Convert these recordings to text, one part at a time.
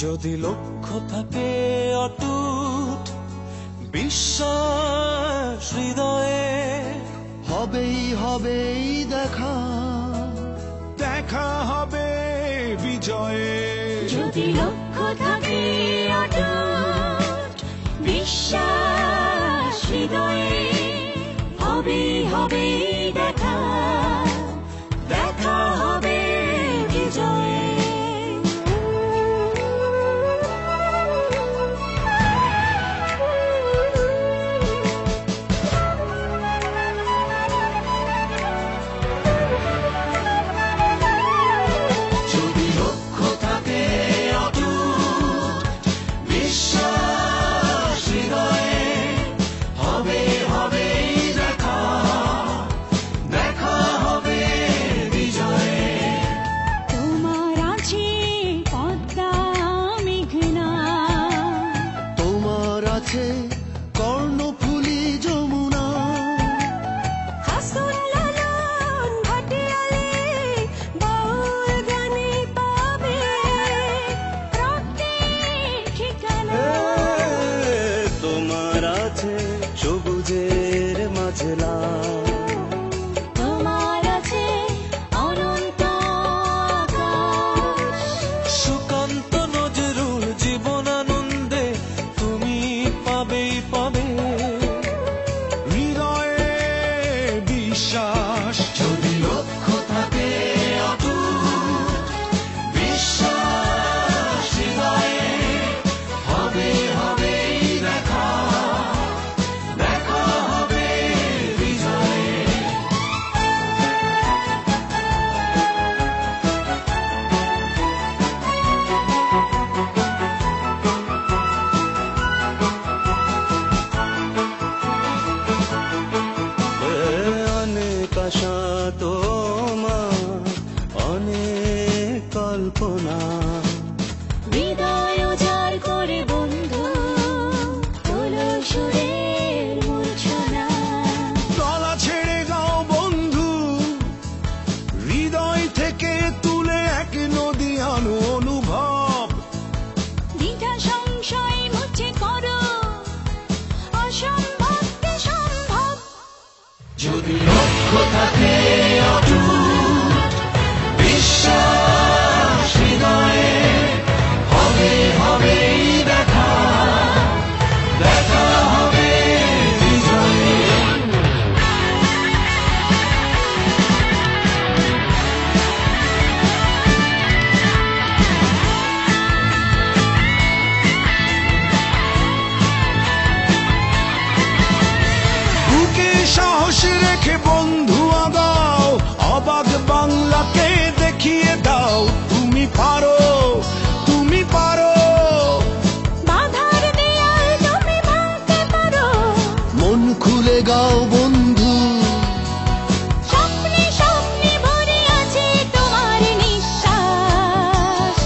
যদি লক্ষ্য থাকে অটুট বিশ্বাস হৃদয়ে, হবেই হবেই দেখা, দেখা হবে বিজয়ে। যদি লক্ষ্য থাকে অটুট বিশ্বাস হৃদয়ে, হবেই হবেই দেখা, দেখা হবে বিজয়ে। যদি লক্ষ্য থাকে অটুট বিশ্বাস হৃদয়ে, হবে হবেই দেখা, দেখা হবে বিজয়ে। তোমার আছে পদ্মা মেঘনা, তোমার আছে কর্ণফুলী যমুনা, হাসন লালন ভাটিয়ালি বাউল গানে পাবে প্রত্যেক ঠিকানা। তোমার আছে সবুজের মাঝে লাল, তোমার আছে অনন্ত আকাশ, সুকান্ত নজরুল জীবনানন্দে তুমি পাবেই পাবে হৃদয়ে বিশ্বাস। যদি লক্ষ্য থাকে অটুট বিশ্বাস হৃদয়ে, হবে হবেই দেখা, দেখা হবে বিজয়ে। অনেক আশা তোমার, অনেক কল্পনা, হৃদয় উজাড় করে বন্ধু তোলো সুরের মূর্ছনা। তলা ছেড়ে গাও বন্ধু, হৃদয় থেকে তুলে এক নদী আনো অনুভব। দ্বিধা সংশয় মুছে করো অসম্ভবকে সম্ভব। যদি লক্ষ্য থাকে অটুট বিশ্বাস হৃদয়ে, হবে হবেই দেখা, দেখা হবে বিজয়ে। বুকে সাহস রেখে বন্ধু আগাও, অবাক বাংলাকে দেখিয়ে দাও তুমি পারো, তুমি পারো। বাধার দেয়াল তুমি ভাঙতে পারো, মন খুলে গাও বন্ধু, স্বপ্নে স্বপ্নে ভরে আছে তোমার নিঃশ্বাস।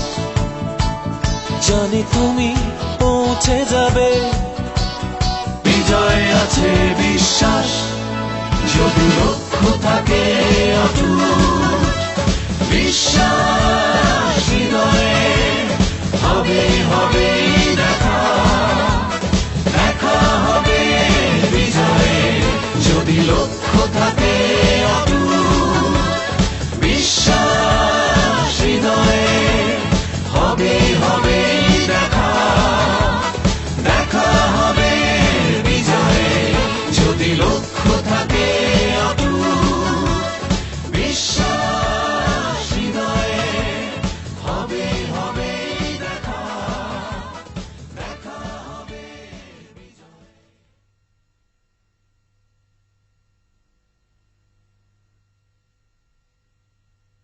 জানি তুমি পৌঁছে যাবে, বিজয় আছে বিশ্বাস। যদি লক্ষ্য থাকে অটুট বিশ্বাস হৃদয়ে, হবে হবেই দেখা, দেখা হবে বিজয়ে। যদি লক্ষ্য থাকে